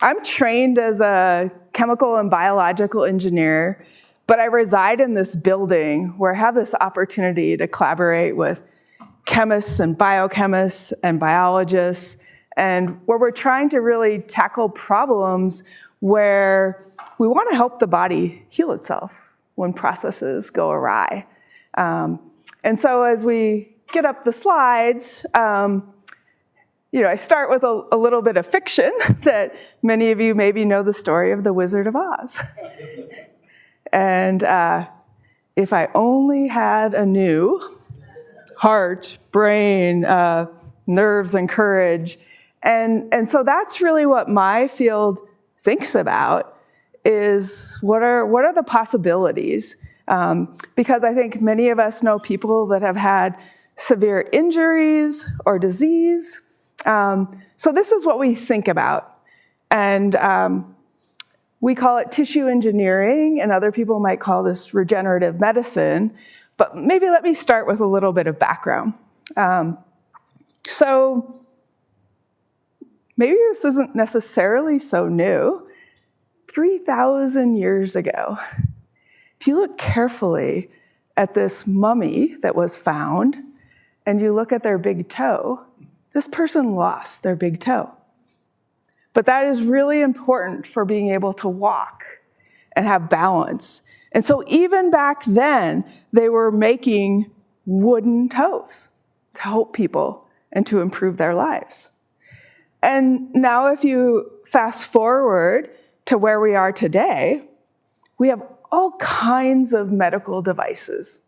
I'm trained as a chemical and biological engineer, but I reside in this building where I have this opportunity to collaborate with chemists and biochemists and biologists, and where we're trying to really tackle problems where we want to help the body heal itself when processes go awry. And so as we get up the slides, I start with a little bit of fiction that many of you maybe know the story of the Wizard of Oz. And if I only had a new heart, brain, nerves, and courage. And so that's really what my field thinks about, is what are the possibilities? Because I think many of us know people that have had severe injuries or disease. So this is what we think about. And we call it tissue engineering, and other people might call this regenerative medicine. But maybe let me start with a little bit of background. So maybe this isn't necessarily so new. 3,000 years ago, if you look carefully at this mummy that was found, and you look at their big toe, this person lost their big toe. But that is really important for being able to walk and have balance. And so even back then, they were making wooden toes to help people and to improve their lives. And now if you fast forward to where we are today, we have all kinds of medical devices.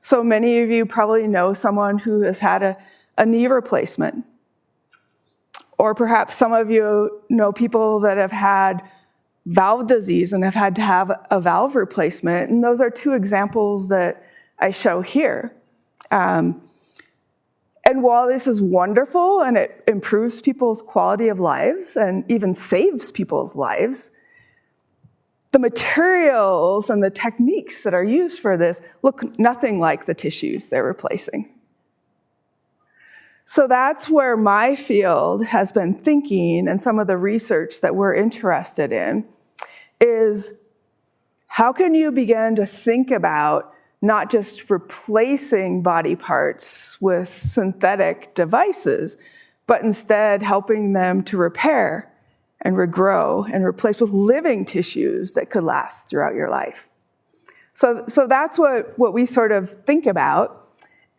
So many of you probably know someone who has had a knee replacement. Or perhaps some of you know people that have had valve disease and have had to have a valve replacement. And those are two examples that I show here. And while this is wonderful and it improves people's quality of lives and even saves people's lives, the materials and the techniques that are used for this look nothing like the tissues they're replacing. So that's where my field has been thinking, and some of the research that we're interested in is how can you begin to think about not just replacing body parts with synthetic devices, but instead helping them to repair and regrow and replace with living tissues that could last throughout your life. So that's what we sort of think about.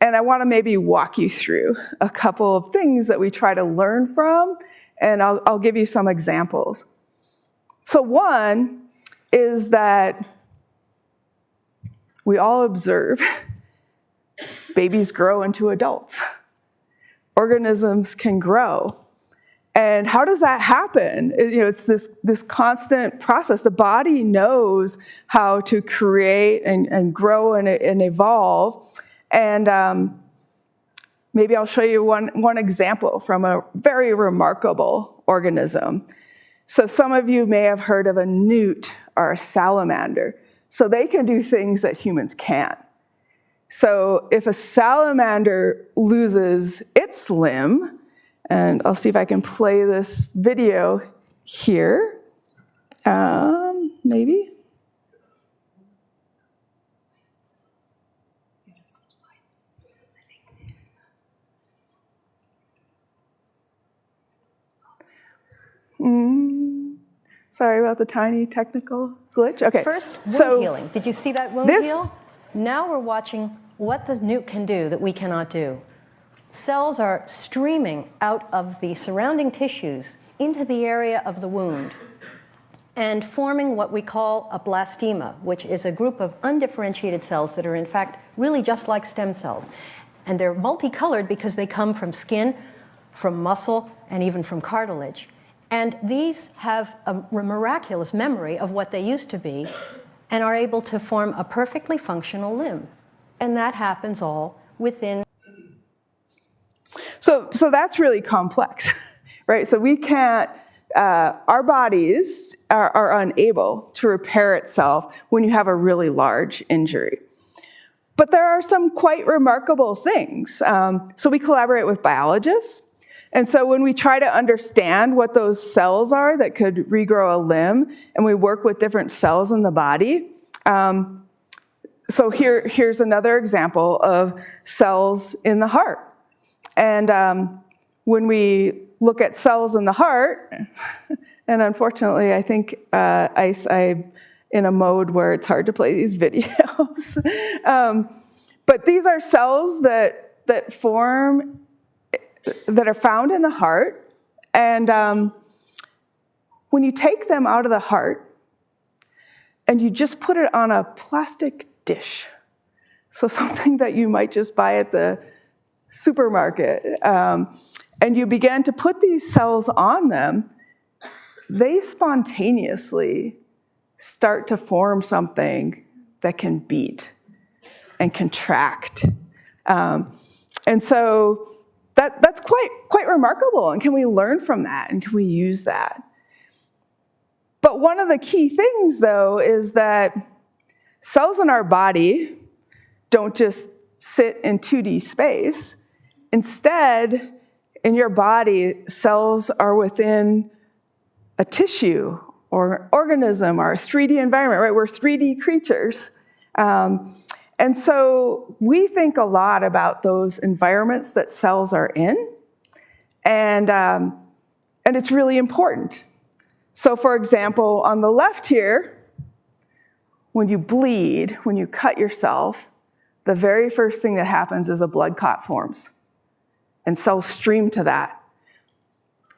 And I want to maybe walk you through a couple of things that we try to learn from, and I'll give you some examples. So one is that we all observe babies grow into adults. Organisms can grow. And how does that happen? It's this constant process. The body knows how to create and grow and evolve. And maybe I'll show you one example from a very remarkable organism. So some of you may have heard of a newt or a salamander. So they can do things that humans can't. So if a salamander loses its limb, and I'll see if I can play this video here, maybe. Sorry about the tiny technical glitch. Okay. First, wound healing. Did you see that wound heal? Now we're watching what the newt can do that we cannot do. Cells are streaming out of the surrounding tissues into the area of the wound and forming what we call a blastema, which is a group of undifferentiated cells that are in fact really just like stem cells. And they're multicolored because they come from skin, from muscle, and even from cartilage. And these have a miraculous memory of what they used to be and are able to form a perfectly functional limb. And that happens all within. So that's really complex, right? So we can't, our bodies are unable to repair itself when you have a really large injury. But there are some quite remarkable things. So we collaborate with biologists, And so when we try to understand what those cells are that could regrow a limb, and we work with different cells in the body, so here's another example of cells in the heart. And when we look at cells in the heart, and unfortunately, I think I'm in a mode where it's hard to play these videos. But these are cells that are found in the heart. And when you take them out of the heart and you just put it on a plastic dish, so something that you might just buy at the supermarket, and you begin to put these cells on them, they spontaneously start to form something that can beat and contract. And so that's quite remarkable. And can we learn from that? And can we use that? But one of the key things, though, is that cells in our body don't just sit in 2D space. Instead, in your body, cells are within a tissue or an organism or a 3D environment, right? We're 3D creatures. And so we think a lot about those environments that cells are in, and it's really important. So for example, on the left here, when you bleed, when you cut yourself, the very first thing that happens is a blood clot forms, and cells stream to that.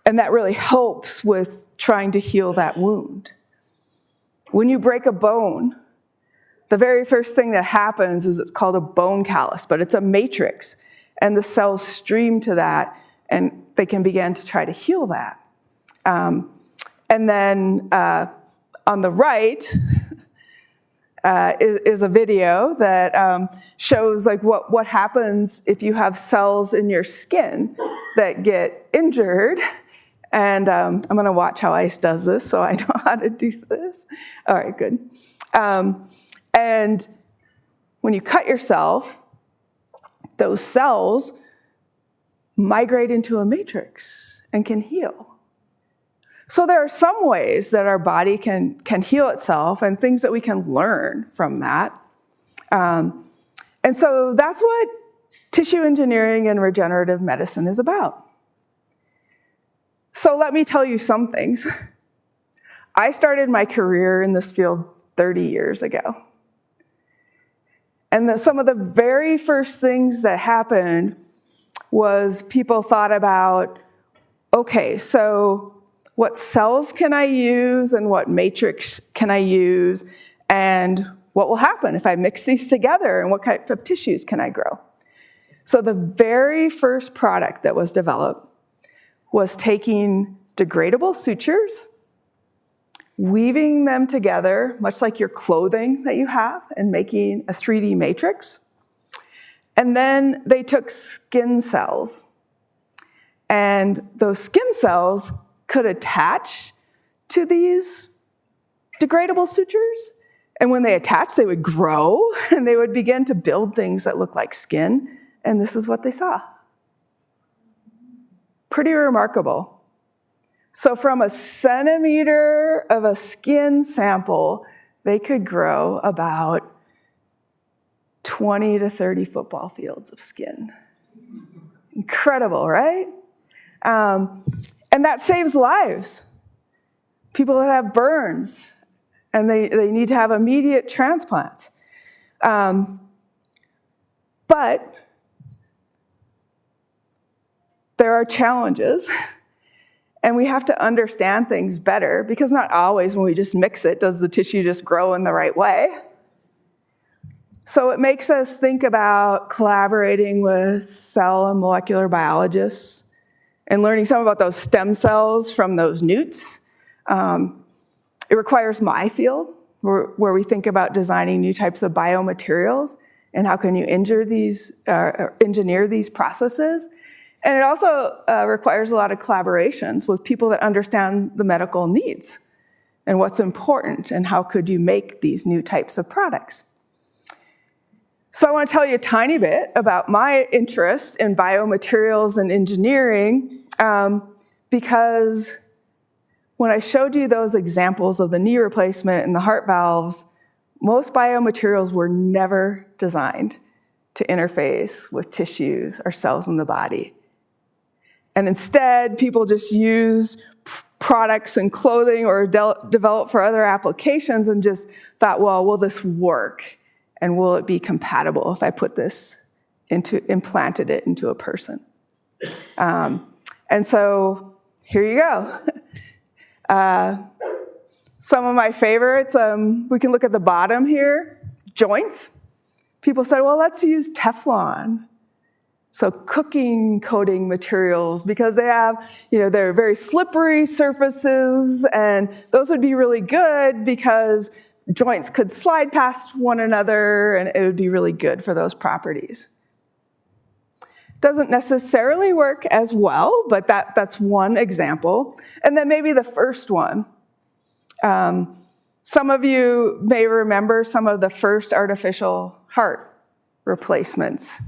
And that really helps with trying to heal that wound. When you break a bone, the very first thing that happens is it's called a bone callus, but it's a matrix, and the cells stream to that, and they can begin to try to heal that. And then on the right is a video that shows like what happens if you have cells in your skin that get injured. And I'm going to watch how Ice does this, so I know how to do this. All right, good. And when you cut yourself, those cells migrate into a matrix and can heal. So there are some ways that our body can heal itself and things that we can learn from that. And so that's what tissue engineering and regenerative medicine is about. So let me tell you some things. I started my career in this field 30 years ago. And some of the very first things that happened was people thought about, okay, so what cells can I use and what matrix can I use, and what will happen if I mix these together, and what kind of tissues can I grow? So the very first product that was developed was taking degradable sutures, weaving them together, much like your clothing that you have, and making a 3D matrix. And then they took skin cells, and those skin cells could attach to these degradable sutures. And when they attached, they would grow, and they would begin to build things that look like skin. And this is what they saw. Pretty remarkable. So from a centimeter of a skin sample, they could grow about 20 to 30 football fields of skin. Incredible, right? And that saves lives. People that have burns, and they need to have immediate transplants. But there are challenges, and we have to understand things better, because not always when we just mix it does the tissue just grow in the right way. So it makes us think about collaborating with cell and molecular biologists and learning some about those stem cells from those newts. It requires my field, where we think about designing new types of biomaterials and how can you engineer these processes. And it also requires a lot of collaborations with people that understand the medical needs and what's important and how could you make these new types of products. So I want to tell you a tiny bit about my interest in biomaterials and engineering, because when I showed you those examples of the knee replacement and the heart valves, most biomaterials were never designed to interface with tissues or cells in the body. And instead, people just use products and clothing or develop for other applications and just thought, well, will this work? And will it be compatible if I put this implanted it into a person? And so here you go. Some of my favorites, we can look at the bottom here, joints. People said, well, let's use Teflon. So cooking coating materials, because they have, they're very slippery surfaces, and those would be really good because joints could slide past one another, and it would be really good for those properties. Doesn't necessarily work as well, but that's one example. And then maybe the first one. Some of you may remember some of the first artificial heart replacements.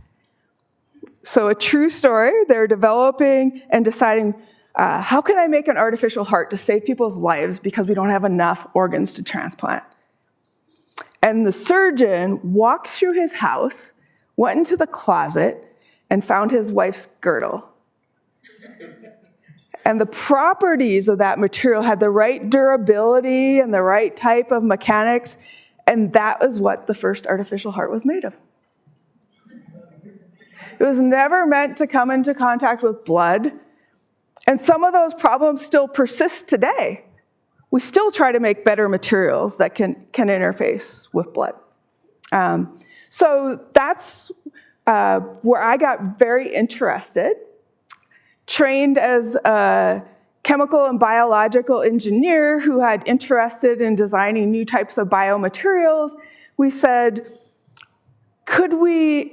So a true story, they're developing and deciding, how can I make an artificial heart to save people's lives because we don't have enough organs to transplant? And the surgeon walked through his house, went into the closet, and found his wife's girdle. And the properties of that material had the right durability and the right type of mechanics, and that is what the first artificial heart was made of. It was never meant to come into contact with blood, and some of those problems still persist today. We still try to make better materials that can interface with blood. So that's where I got very interested. Trained as a chemical and biological engineer who had interested in designing new types of biomaterials, we said, could we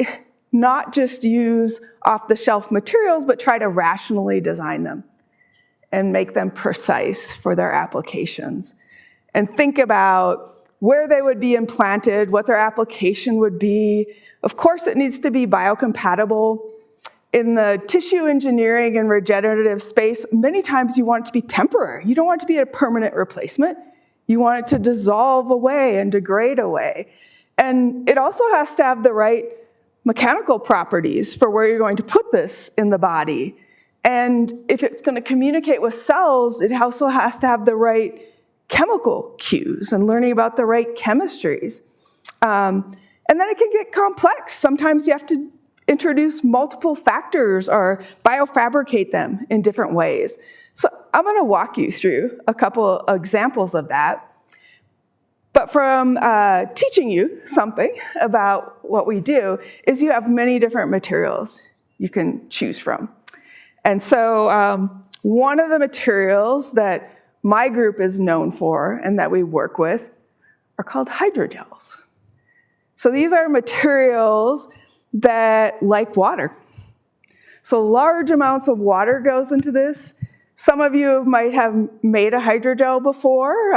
not just use off-the-shelf materials, but try to rationally design them and make them precise for their applications? And think about where they would be implanted, what their application would be. Of course, it needs to be biocompatible. In the tissue engineering and regenerative space, many times you want it to be temporary. You don't want it to be a permanent replacement. You want it to dissolve away and degrade away. And it also has to have the right mechanical properties for where you're going to put this in the body. And if it's going to communicate with cells, it also has to have the right chemical cues and learning about the right chemistries. And then it can get complex. Sometimes you have to introduce multiple factors or biofabricate them in different ways. So I'm going to walk you through a couple examples of that. But from teaching you something about what we do is you have many different materials you can choose from. And so one of the materials that my group is known for and that we work with are called hydrogels. So these are materials that like water. So large amounts of water goes into this. Some of you might have made a hydrogel before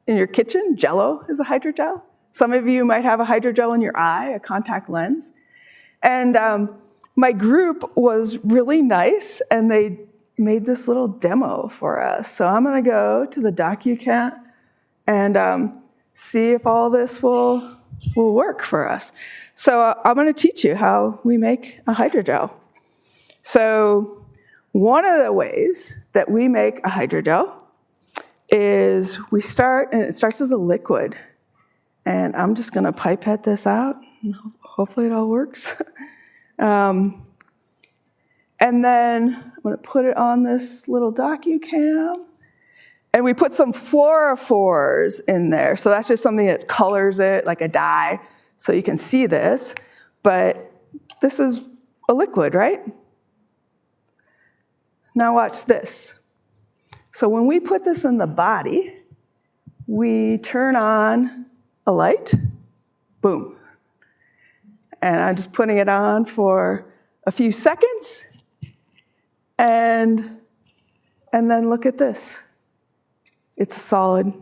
in your kitchen. Jell-O is a hydrogel. Some of you might have a hydrogel in your eye, a contact lens. And my group was really nice, and they made this little demo for us. So I'm going to go to the DocuCat and see if all this will work for us. So I'm going to teach you how we make a hydrogel. So one of the ways that we make a hydrogel is we start, and it starts as a liquid. And I'm just going to pipette this out, and hopefully it all works. And then I'm going to put it on this little DocuCam. And we put some fluorophores in there. So that's just something that colors it like a dye, so you can see this. But this is a liquid, right? Now watch this. So when we put this in the body, we turn on a light, boom. And I'm just putting it on for a few seconds. And then look at this. It's a solid.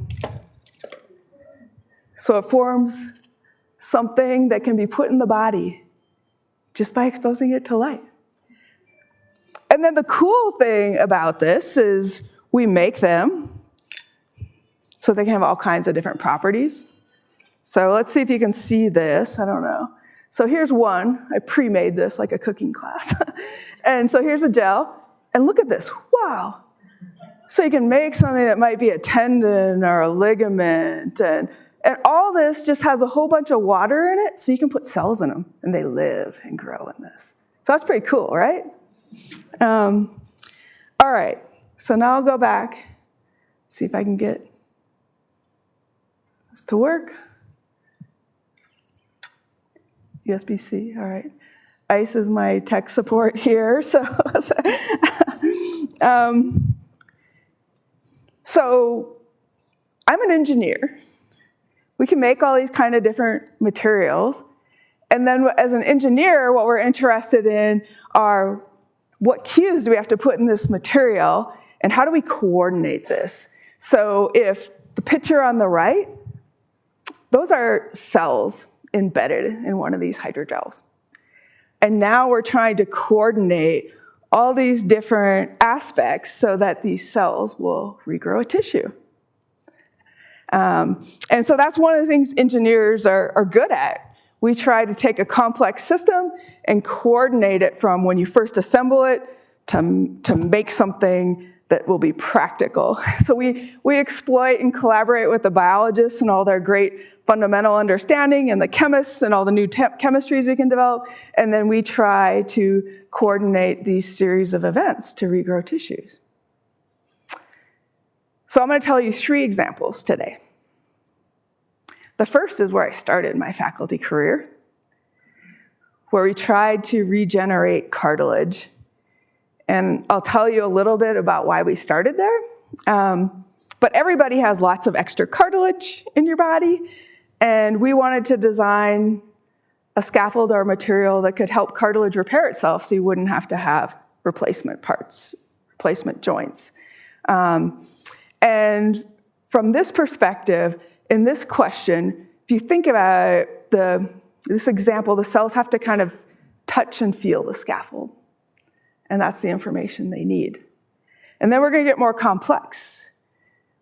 So it forms something that can be put in the body just by exposing it to light. And then the cool thing about this is we make them so they can have all kinds of different properties. So let's see if you can see this. I don't know. So here's one. I pre-made this like a cooking class. And so here's a gel. And look at this. Wow. So you can make something that might be a tendon or a ligament. And all this just has a whole bunch of water in it, so you can put cells in them, and they live and grow in this. So that's pretty cool, right? All right. So now I'll go back, see if I can get this to work. USB-C, all right. ICE is my tech support here. So I'm an engineer. We can make all these kind of different materials. And then as an engineer, what we're interested in are what cues do we have to put in this material, and how do we coordinate this? So if the picture on the right, those are cells embedded in one of these hydrogels. And now we're trying to coordinate all these different aspects so that these cells will regrow a tissue. And so that's one of the things engineers are good at. We try to take a complex system and coordinate it from when you first assemble it to make something that will be practical. So we exploit and collaborate with the biologists and all their great fundamental understanding, and the chemists and all the new chemistries we can develop, and then we try to coordinate these series of events to regrow tissues. So I'm going to tell you 3 examples today. The first is where I started my faculty career, where we tried to regenerate cartilage. And I'll tell you a little bit about why we started there. But everybody has lots of extra cartilage in your body, and we wanted to design a scaffold or material that could help cartilage repair itself so you wouldn't have to have replacement parts, replacement joints. And from this perspective, in this question, if you think about this example, the cells have to kind of touch and feel the scaffold. And that's the information they need. And then we're going to get more complex.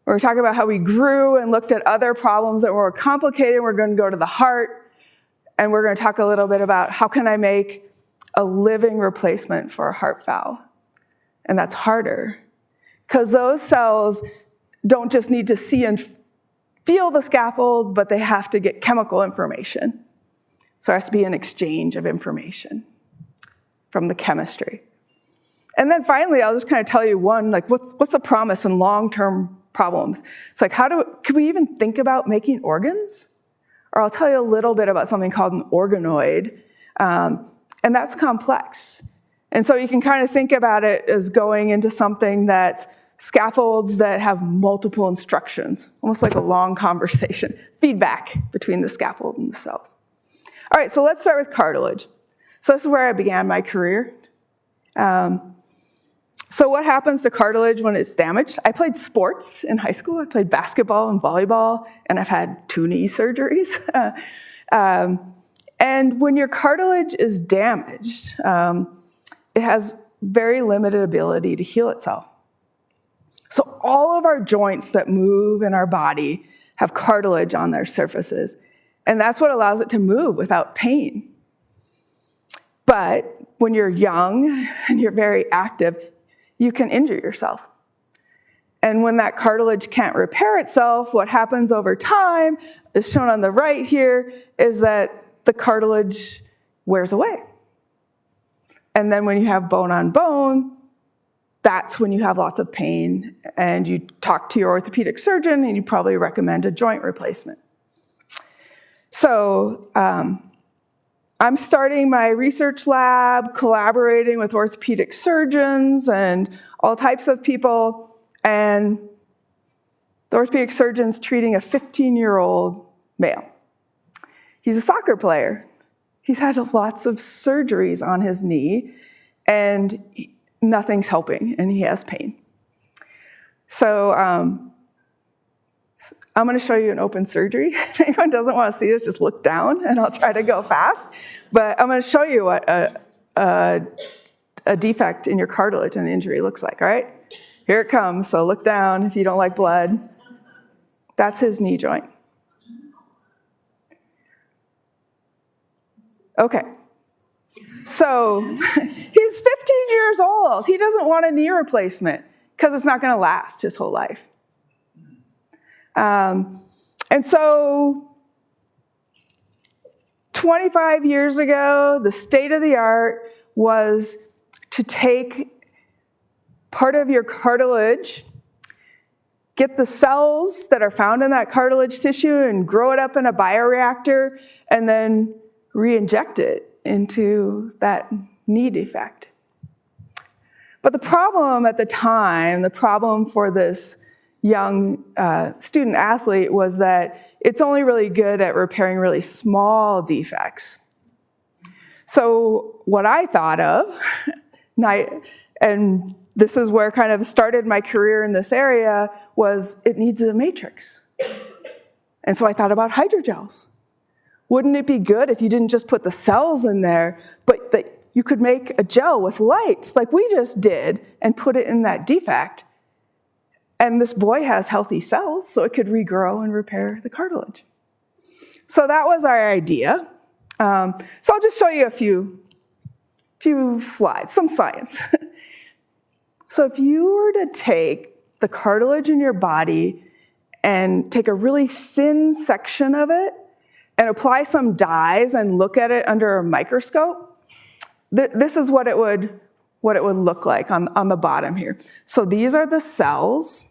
We're going to talk about how we grew and looked at other problems that were complicated. We're going to go to the heart, and we're going to talk a little bit about how can I make a living replacement for a heart valve. And that's harder, because those cells don't just need to see and feel the scaffold, but they have to get chemical information. So there has to be an exchange of information from the chemistry. And then finally, I'll just kind of tell you one, like what's the promise in long-term problems? It's like, could we even think about making organs? Or I'll tell you a little bit about something called an organoid, and that's complex. And so you can kind of think about it as going into something that's scaffolds that have multiple instructions, almost like a long conversation, feedback between the scaffold and the cells. All right, so let's start with cartilage. So this is where I began my career. So what happens to cartilage when it's damaged? I played sports in high school. I played basketball and volleyball, and I've had 2 knee surgeries. And when your cartilage is damaged, it has very limited ability to heal itself. So all of our joints that move in our body have cartilage on their surfaces, and that's what allows it to move without pain. But when you're young and you're very active, you can injure yourself. And when that cartilage can't repair itself, what happens over time, as shown on the right here, is that the cartilage wears away. And then when you have bone on bone, that's when you have lots of pain, and you talk to your orthopedic surgeon, and you probably recommend a joint replacement. So I'm starting my research lab, collaborating with orthopedic surgeons and all types of people, and the orthopedic surgeon's treating a 15-year-old male. He's a soccer player. He's had lots of surgeries on his knee, and nothing's helping, and he has pain. So I'm going to show you an open surgery. If anyone doesn't want to see this, just look down, and I'll try to go fast. But I'm going to show you what a defect in your cartilage and injury looks like, all right? Here it comes, so look down if you don't like blood. That's his knee joint. Okay. So he's 15 years old. He doesn't want a knee replacement because it's not going to last his whole life. And so 25 years ago, the state of the art was to take part of your cartilage, get the cells that are found in that cartilage tissue and grow it up in a bioreactor, and then re-inject it into that knee defect. But the problem at the time, the problem for this young student athlete was that it's only really good at repairing really small defects. So what I thought of, and this is where kind of started my career in this area, was it needs a matrix. And so I thought about hydrogels. Wouldn't it be good if you didn't just put the cells in there, but that you could make a gel with light, like we just did, and put it in that defect? And this boy has healthy cells, so it could regrow and repair the cartilage. So that was our idea. So I'll just show you a few slides, some science. So if you were to take the cartilage in your body and take a really thin section of it and apply some dyes and look at it under a microscope, this is what it would look like on the bottom here. So these are the cells.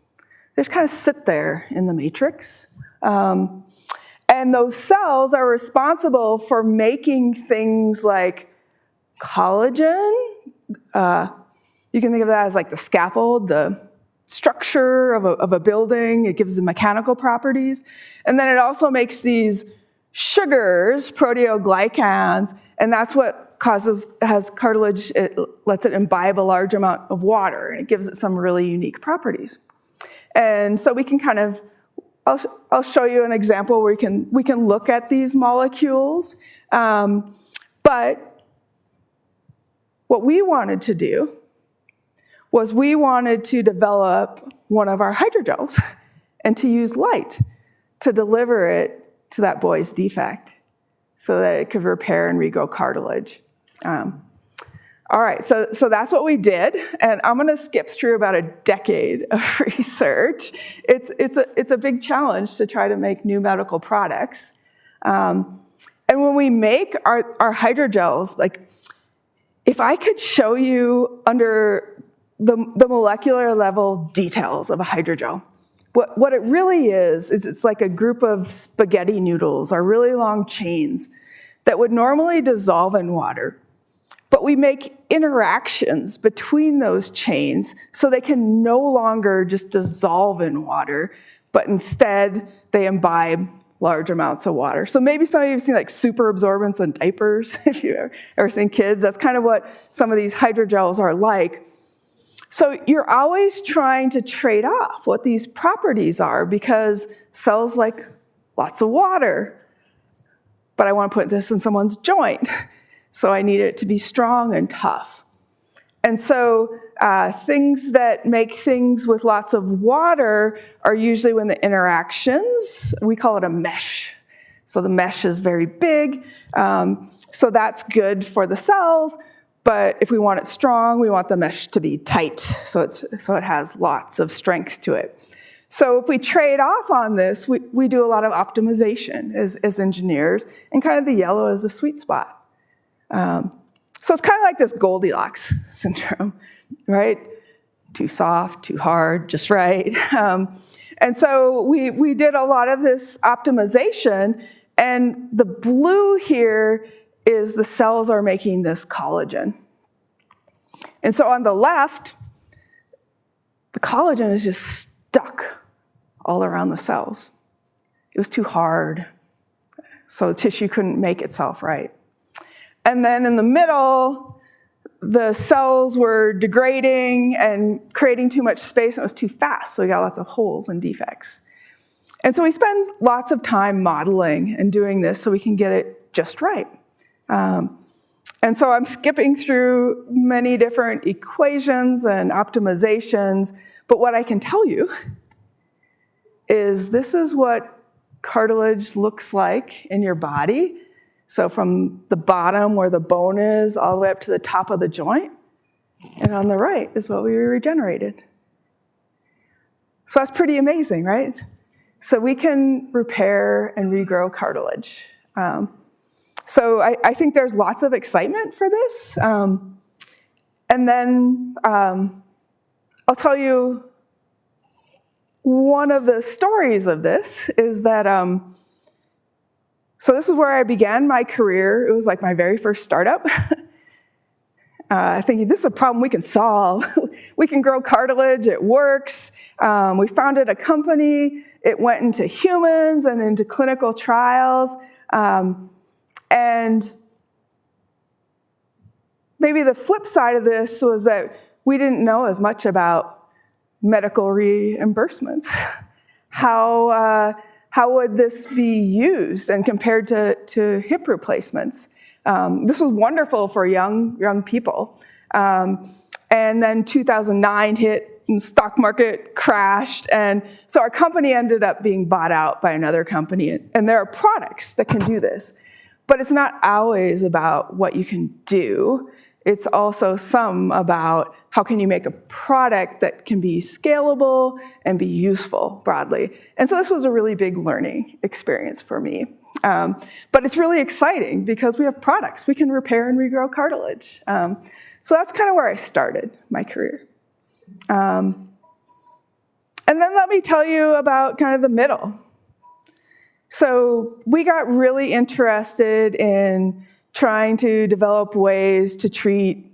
They just kind of sit there in the matrix. And those cells are responsible for making things like collagen. You can think of that as like the scaffold, the structure of a building. It gives it mechanical properties. And then it also makes these sugars, proteoglycans, and that's what has cartilage. It lets it imbibe a large amount of water, and it gives it some really unique properties. And so we can kind of, I'll show you an example where we can look at these molecules. But what we wanted to do was we wanted to develop one of our hydrogels and to use light to deliver it to that boy's defect so that it could repair and regrow cartilage. All right, so that's what we did, and I'm going to skip through about a decade of research. It's a big challenge to try to make new medical products. And when we make our hydrogels, like if I could show you under the molecular level details of a hydrogel, what it really is it's like a group of spaghetti noodles or really long chains that would normally dissolve in water. But we make interactions between those chains so they can no longer just dissolve in water, but instead they imbibe large amounts of water. So maybe some of you have seen like super absorbents in diapers, if you've ever seen kids. That's kind of what some of these hydrogels are like. So you're always trying to trade off what these properties are because cells like lots of water, but I want to put this in someone's joint. So I need it to be strong and tough. And so things that make things with lots of water are usually when the interactions, we call it a mesh. So the mesh is very big. So that's good for the cells. But if we want it strong, we want the mesh to be tight. So it has lots of strength to it. So if we trade off on this, we do a lot of optimization as engineers. And kind of the yellow is the sweet spot. So it's kind of like this Goldilocks syndrome, right? Too soft, too hard, just right. And so we did a lot of this optimization, and the blue here is the cells are making this collagen. And so on the left, the collagen is just stuck all around the cells. It was too hard, so the tissue couldn't make itself right. And then in the middle, the cells were degrading and creating too much space, and it was too fast, so we got lots of holes and defects. And so we spend lots of time modeling and doing this so we can get it just right. And so I'm skipping through many different equations and optimizations, but what I can tell you is this is what cartilage looks like in your body. So from the bottom where the bone is all the way up to the top of the joint. And on the right is what we regenerated. So that's pretty amazing, right? So we can repair and regrow cartilage. So I think there's lots of excitement for this. And then I'll tell you one of the stories of this is that, so this is where I began my career. It was like my very first startup. Thinking this is a problem we can solve. We can grow cartilage, it works. We founded a company, it went into humans and into clinical trials. And maybe the flip side of this was that we didn't know as much about medical reimbursements. How would this be used and compared to hip replacements? This was wonderful for young people. And then 2009 hit, and the stock market crashed, and so our company ended up being bought out by another company. And there are products that can do this. But it's not always about what you can do. It's also some about how can you make a product that can be scalable and be useful broadly. And so this was a really big learning experience for me. But it's really exciting because we have products. We can repair and regrow cartilage. So that's kind of where I started my career. And then let me tell you about kind of the middle. So we got really interested in trying to develop ways to treat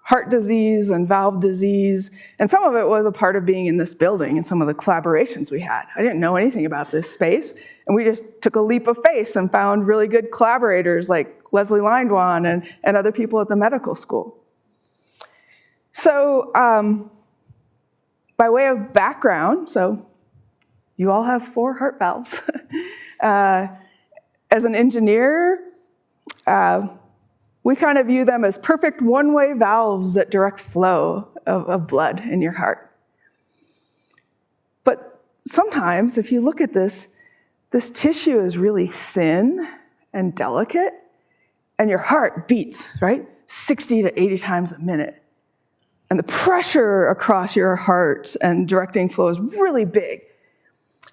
heart disease and valve disease. And some of it was a part of being in this building and some of the collaborations we had. I didn't know anything about this space. And we just took a leap of faith and found really good collaborators like Leslie Lindwan and other people at the medical school. So by way of background, so you all have 4 heart valves. As an engineer, we kind of view them as perfect one-way valves that direct flow of blood in your heart. But sometimes, if you look at this tissue is really thin and delicate, and your heart beats, right? 60 to 80 times a minute. And the pressure across your heart and directing flow is really big.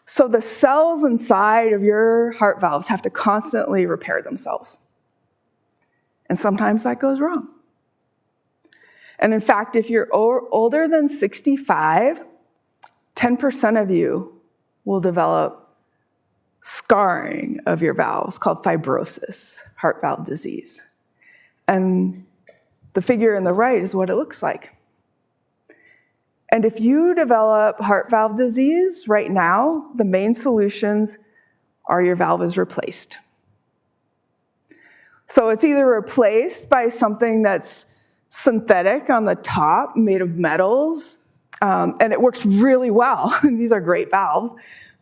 So the cells inside of your heart valves have to constantly repair themselves. And sometimes that goes wrong. And in fact, if you're older than 65, 10% of you will develop scarring of your valves called fibrosis, heart valve disease. And the figure in the right is what it looks like. And if you develop heart valve disease right now, the main solutions are your valve is replaced. So it's either replaced by something that's synthetic on the top, made of metals, and it works really well. These are great valves,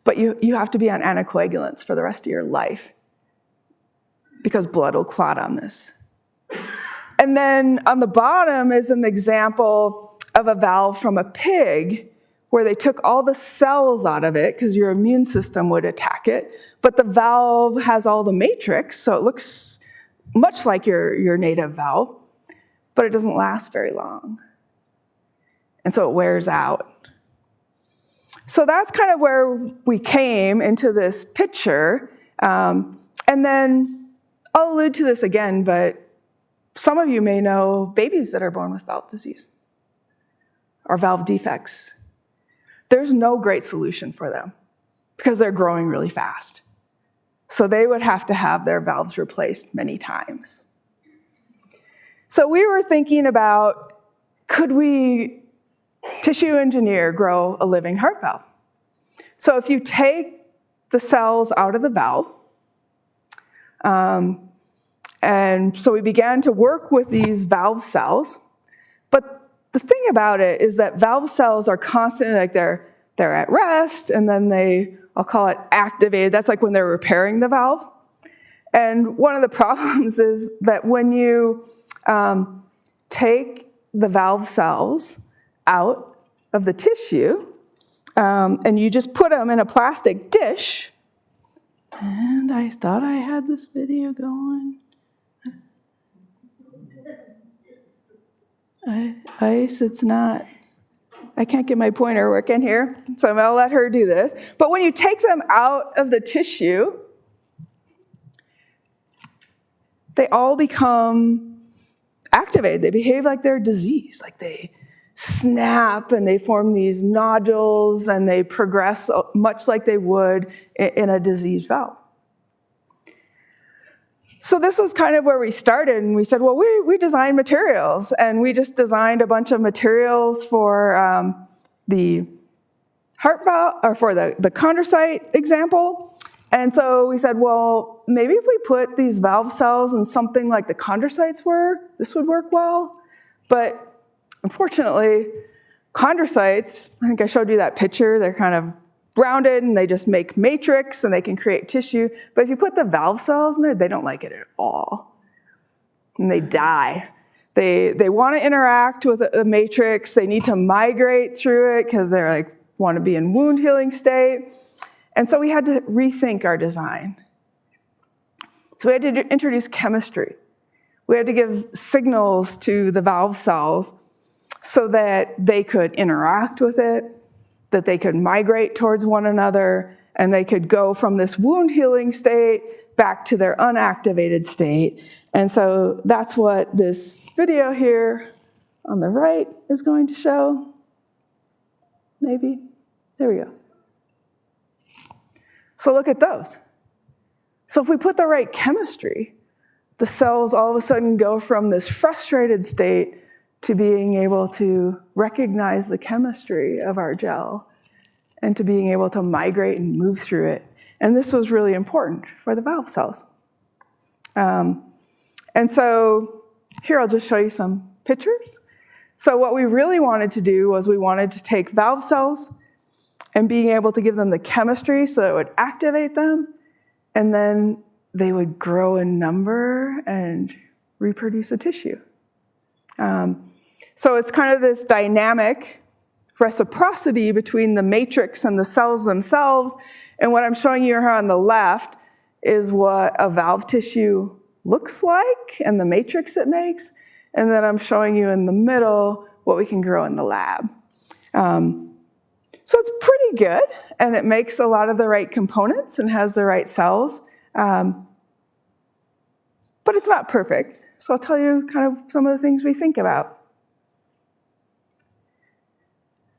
but you have to be on anticoagulants for the rest of your life because blood will clot on this. And then on the bottom is an example of a valve from a pig where they took all the cells out of it because your immune system would attack it, but the valve has all the matrix, so it looks much like your native valve, but it doesn't last very long. And so it wears out. So that's kind of where we came into this picture. And then I'll allude to this again, but some of you may know babies that are born with valve disease or valve defects. There's no great solution for them because they're growing really fast. So they would have to have their valves replaced many times. So we were thinking about, could we tissue engineer grow a living heart valve? So if you take the cells out of the valve, and so we began to work with these valve cells, but the thing about it is that valve cells are constantly, like they're they're at rest, and then I'll call it activated. That's like when they're repairing the valve. And one of the problems is that when you take the valve cells out of the tissue, and you just put them in a plastic dish, and I thought I had this video going. It's not. I can't get my pointer working here, so I'll let her do this. But when you take them out of the tissue, they all become activated. They behave like they're diseased, like they snap and they form these nodules and they progress much like they would in a diseased valve. So this was kind of where we started, and we said, well, we design materials, and we just designed a bunch of materials for the heart valve, or for the chondrocyte example. And so we said, well, maybe if we put these valve cells in something like the chondrocytes were, this would work well. But unfortunately, chondrocytes, I think I showed you that picture, they're kind of rounded and they just make matrix and they can create tissue. But if you put the valve cells in there, they don't like it at all. And they die. They want to interact with the matrix. They need to migrate through it because they're like want to be in wound healing state. And so we had to rethink our design. So we had to introduce chemistry. We had to give signals to the valve cells so that they could interact with it, that they could migrate towards one another, and they could go from this wound healing state back to their unactivated state. And so that's what this video here on the right is going to show. Maybe. There we go. So look at those. So if we put the right chemistry, the cells all of a sudden go from this frustrated state to being able to recognize the chemistry of our gel and to being able to migrate and move through it. And this was really important for the valve cells. And so here I'll just show you some pictures. So what we really wanted to do was we wanted to take valve cells and being able to give them the chemistry so that it would activate them, and then they would grow in number and reproduce a tissue. So it's kind of this dynamic reciprocity between the matrix and the cells themselves. And what I'm showing you here on the left is what a valve tissue looks like and the matrix it makes. And then I'm showing you in the middle what we can grow in the lab. So it's pretty good, and it makes a lot of the right components and has the right cells. But it's not perfect. So I'll tell you kind of some of the things we think about.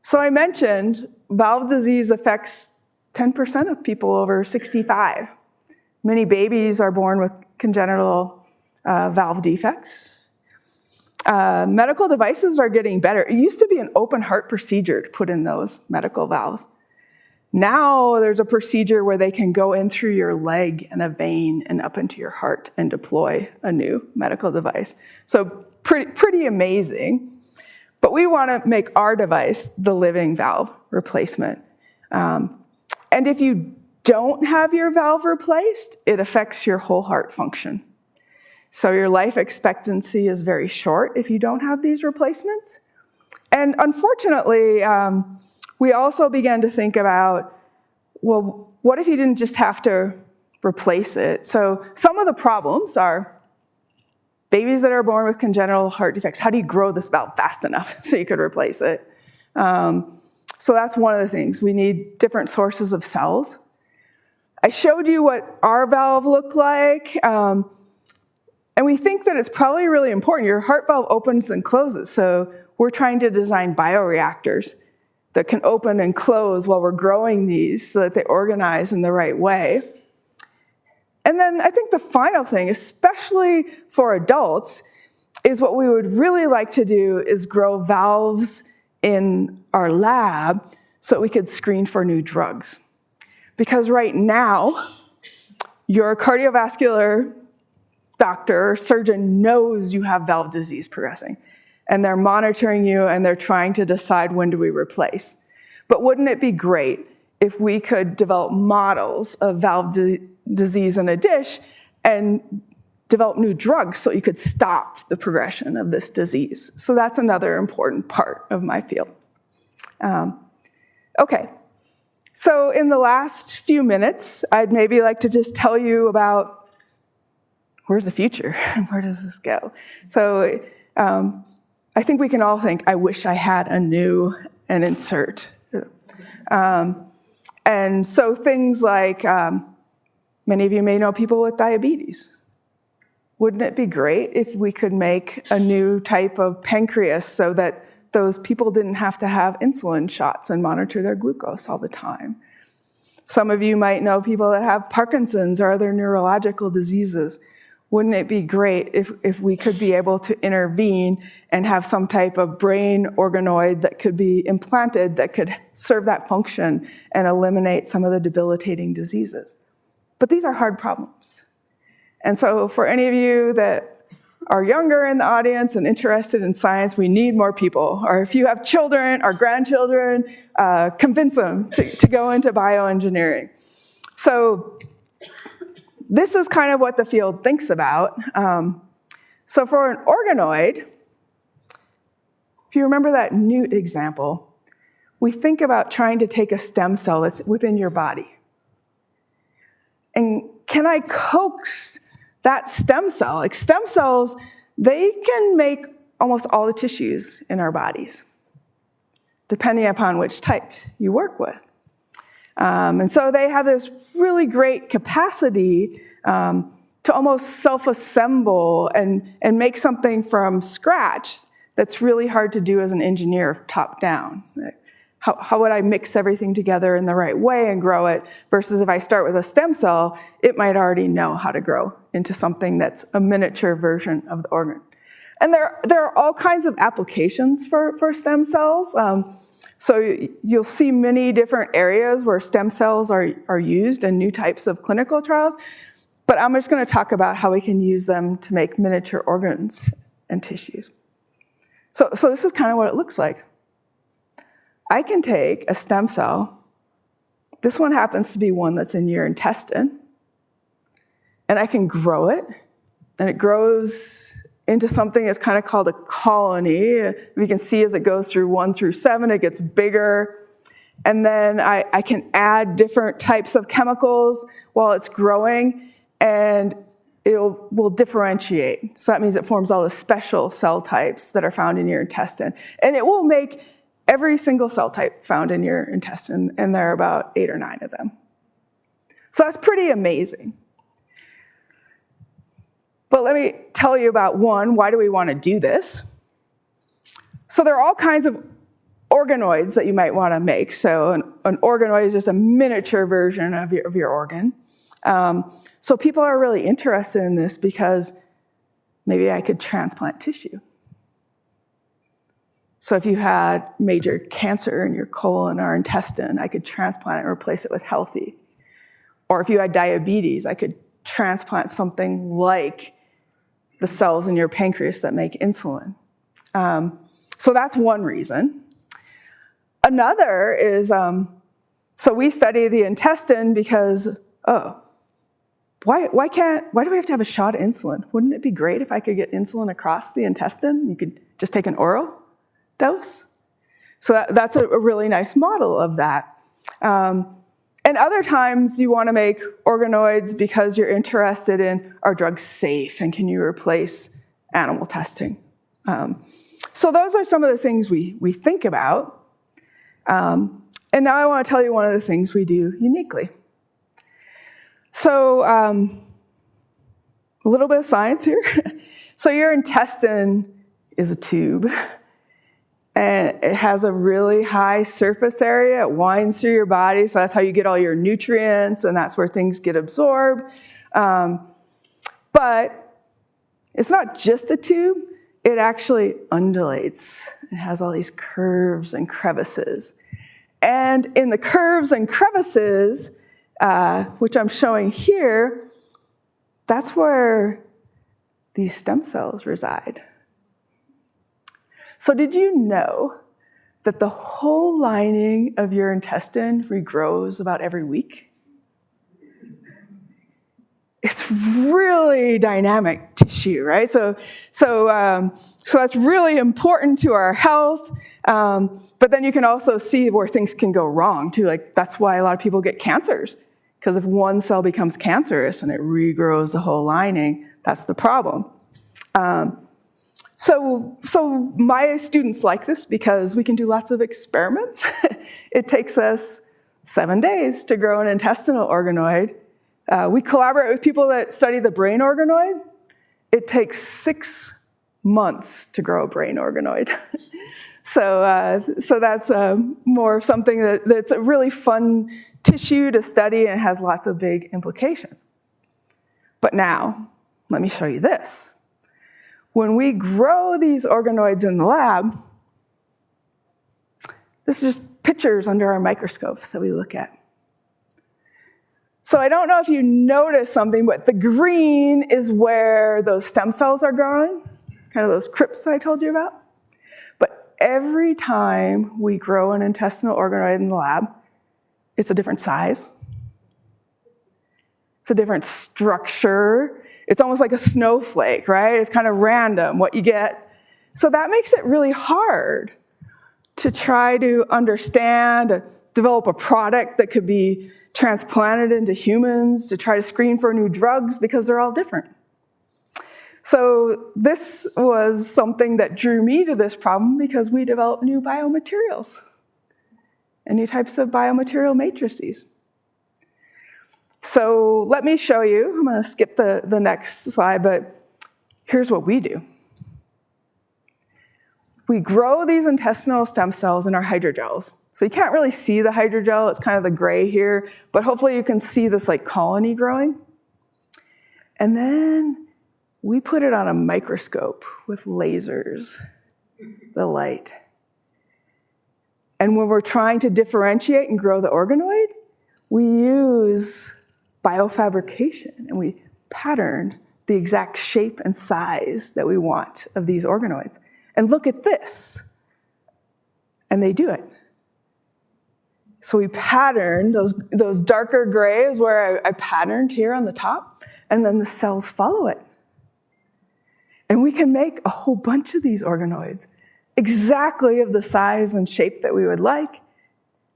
So I mentioned valve disease affects 10% of people over 65. Many babies are born with congenital valve defects. Medical devices are getting better. It used to be an open heart procedure to put in those medical valves. Now there's a procedure where they can go in through your leg and a vein and up into your heart and deploy a new medical device. So pretty amazing. But we want to make our device the living valve replacement. And if you don't have your valve replaced, it affects your whole heart function. So your life expectancy is very short if you don't have these replacements. And unfortunately, we also began to think about, well, what if you didn't just have to replace it? So some of the problems are babies that are born with congenital heart defects. How do you grow this valve fast enough so you could replace it? So that's one of the things. We need different sources of cells. I showed you what our valve looked like. And we think that it's probably really important. Your heart valve opens and closes. So we're trying to design bioreactors that can open and close while we're growing these so that they organize in the right way. And then I think the final thing, especially for adults, is what we would really like to do is grow valves in our lab so we could screen for new drugs. Because right now, your cardiovascular doctor or surgeon knows you have valve disease progressing, and they're monitoring you and they're trying to decide when do we replace. But wouldn't it be great if we could develop models of valve disease in a dish and develop new drugs so you could stop the progression of this disease? So that's another important part of my field. Okay, so in the last few minutes, I'd maybe like to just tell you about where's the future? Where does this go? So I think we can all think, I wish I had a new and insert. And so things like, many of you may know people with diabetes. Wouldn't it be great if we could make a new type of pancreas so that those people didn't have to have insulin shots and monitor their glucose all the time? Some of you might know people that have Parkinson's or other neurological diseases. Wouldn't it be great if we could be able to intervene and have some type of brain organoid that could be implanted that could serve that function and eliminate some of the debilitating diseases? But these are hard problems. And so for any of you that are younger in the audience and interested in science, we need more people. Or if you have children or grandchildren, convince them to go into bioengineering. So this is kind of what the field thinks about. So for an organoid, if you remember that newt example, we think about trying to take a stem cell that's within your body. And can I coax that stem cell? Like stem cells, they can make almost all the tissues in our bodies, depending upon which types you work with. And so they have this really great capacity to almost self-assemble and make something from scratch that's really hard to do as an engineer top down. How would I mix everything together in the right way and grow it? Versus if I start with a stem cell, it might already know how to grow into something that's a miniature version of the organ. And there are all kinds of applications for stem cells. So you'll see many different areas where stem cells are used in new types of clinical trials. But I'm just going to talk about how we can use them to make miniature organs and tissues. So this is kind of what it looks like. I can take a stem cell. This one happens to be one that's in your intestine. And I can grow it. And it grows into something that's kind of called a colony. We can see as it goes through 1 through 7, it gets bigger. And then I can add different types of chemicals while it's growing, and it will differentiate. So that means it forms all the special cell types that are found in your intestine. And it will make every single cell type found in your intestine, and there are about 8 or 9 of them. So that's pretty amazing. But let me tell you about one, why do we want to do this? So there are all kinds of organoids that you might want to make. So an organoid is just a miniature version of your organ. So people are really interested in this because maybe I could transplant tissue. So if you had major cancer in your colon or intestine, I could transplant it and replace it with healthy. Or if you had diabetes, I could transplant something like the cells in your pancreas that make insulin. So that's one reason. Another is, so we study the intestine because, why do we have to have a shot of insulin? Wouldn't it be great if I could get insulin across the intestine? You could just take an oral dose. So that's a really nice model of that. And other times you want to make organoids because you're interested in, are drugs safe and can you replace animal testing? So those are some of the things we think about. And now I want to tell you one of the things we do uniquely. So a little bit of science here. So your intestine is a tube. And it has a really high surface area. It winds through your body, so that's how you get all your nutrients, and that's where things get absorbed. But it's not just a tube. It actually undulates. It has all these curves and crevices. And in the curves and crevices, which I'm showing here, that's where these stem cells reside. So did you know that the whole lining of your intestine regrows about every week? It's really dynamic tissue, right? So that's really important to our health. But then you can also see where things can go wrong too. Like that's why a lot of people get cancers, because if one cell becomes cancerous and it regrows the whole lining, that's the problem. So my students like this because we can do lots of experiments. It takes us 7 days to grow an intestinal organoid. We collaborate with people that study the brain organoid. It takes 6 months to grow a brain organoid. So that's more something that's a really fun tissue to study and has lots of big implications. But now, let me show you this. When we grow these organoids in the lab, this is just pictures under our microscopes that we look at. So I don't know if you noticed something, but the green is where those stem cells are growing. It's kind of those crypts that I told you about. But every time we grow an intestinal organoid in the lab, it's a different size. It's a different structure. It's almost like a snowflake, right? It's kind of random what you get. So that makes it really hard to try to understand, develop a product that could be transplanted into humans, to try to screen for new drugs, because they're all different. So this was something that drew me to this problem because we developed new biomaterials and new types of biomaterial matrices. So let me show you. I'm going to skip the next slide, but here's what we do. We grow these intestinal stem cells in our hydrogels. So you can't really see the hydrogel. It's kind of the gray here, but hopefully you can see this like colony growing. And then we put it on a microscope with lasers, the light. And when we're trying to differentiate and grow the organoid, we use biofabrication, and we pattern the exact shape and size that we want of these organoids. And look at this. And they do it. So we patterned, those darker grays where I patterned here on the top, and then the cells follow it. And we can make a whole bunch of these organoids exactly of the size and shape that we would like,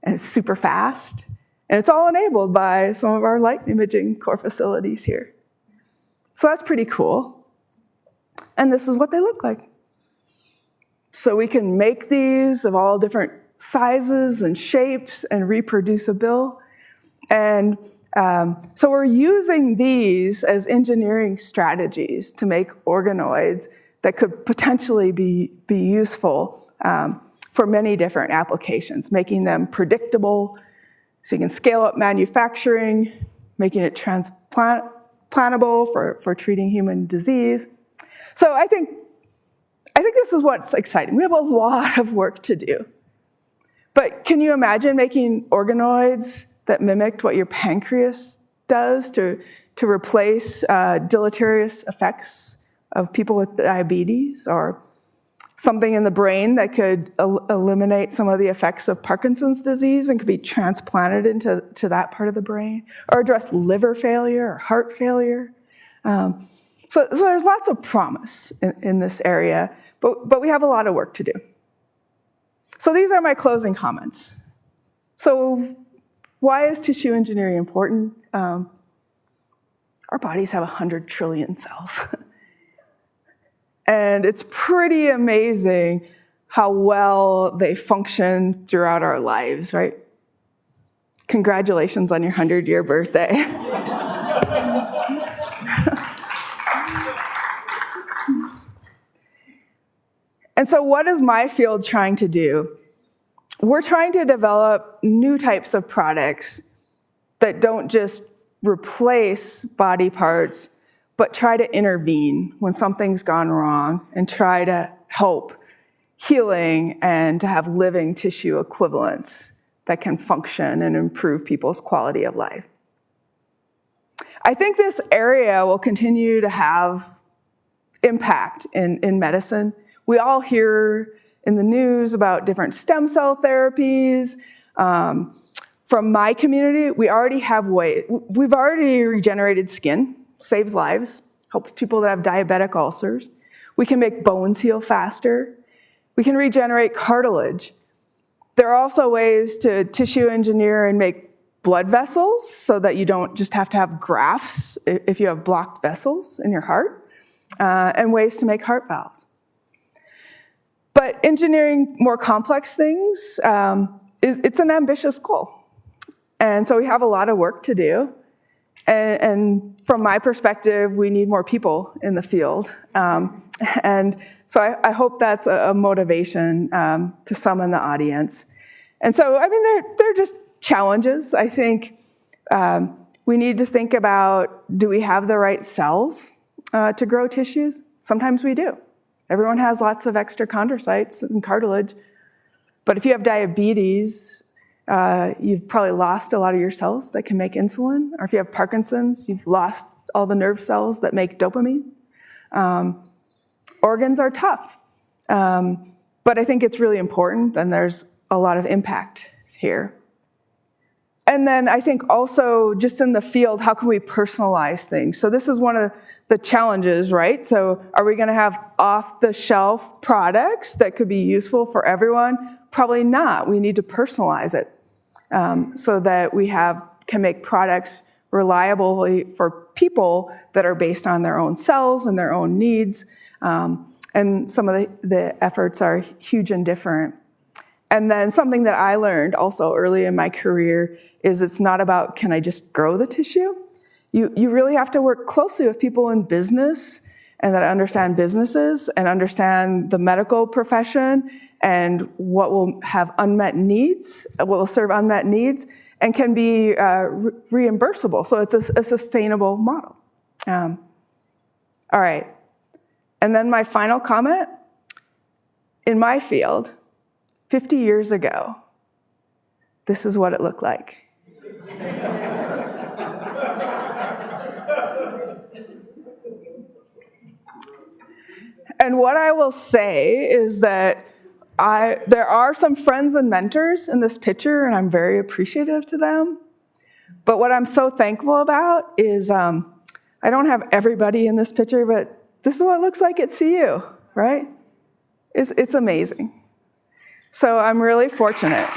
and it's super fast. And it's all enabled by some of our light imaging core facilities here. So that's pretty cool. And this is what they look like. So we can make these of all different sizes and shapes and reproducible. And so we're using these as engineering strategies to make organoids that could potentially be useful for many different applications, making them predictable, so you can scale up manufacturing, making it transplantable for treating human disease. So I think this is what's exciting. We have a lot of work to do. But can you imagine making organoids that mimicked what your pancreas does to replace deleterious effects of people with diabetes, or something in the brain that could eliminate some of the effects of Parkinson's disease and could be transplanted into that part of the brain, or address liver failure or heart failure? So there's lots of promise in this area, but we have a lot of work to do. So these are my closing comments. So why is tissue engineering important? Our bodies have 100 trillion cells. And it's pretty amazing how well they function throughout our lives, right? Congratulations on your 100-year birthday. And so what is my field trying to do? We're trying to develop new types of products that don't just replace body parts, but try to intervene when something's gone wrong and try to help healing and to have living tissue equivalents that can function and improve people's quality of life. I think this area will continue to have impact in medicine. We all hear in the news about different stem cell therapies. From my community, we already have ways. We've already regenerated skin, saves lives, helps people that have diabetic ulcers. We can make bones heal faster. We can regenerate cartilage. There are also ways to tissue engineer and make blood vessels so that you don't just have to have grafts if you have blocked vessels in your heart, and ways to make heart valves. But engineering more complex things, it's an ambitious goal. And so we have a lot of work to do. And from my perspective, we need more people in the field. And so I hope that's a motivation to some in the audience. And so, I mean, they're just challenges. I think we need to think about, do we have the right cells to grow tissues? Sometimes we do. Everyone has lots of extra chondrocytes and cartilage. But if you have diabetes, you've probably lost a lot of your cells that can make insulin. Or if you have Parkinson's, you've lost all the nerve cells that make dopamine. Organs are tough. But I think it's really important, and there's a lot of impact here. And then I think also just in the field, how can we personalize things? So this is one of the challenges, right? So are we going to have off-the-shelf products that could be useful for everyone? Probably not. We need to personalize it so that we can make products reliably for people that are based on their own cells and their own needs. And some of the efforts are huge and different. And then something that I learned also early in my career is it's not about, can I just grow the tissue? You really have to work closely with people in business and that understand businesses and understand the medical profession and what will have unmet needs, what will serve unmet needs, and can be reimbursable. So it's a sustainable model. All right. And then my final comment, in my field, 50 years ago, this is what it looked like. And what I will say is that there are some friends and mentors in this picture, and I'm very appreciative to them. But what I'm so thankful about is I don't have everybody in this picture, but this is what it looks like at CU, right? It's amazing. So I'm really fortunate.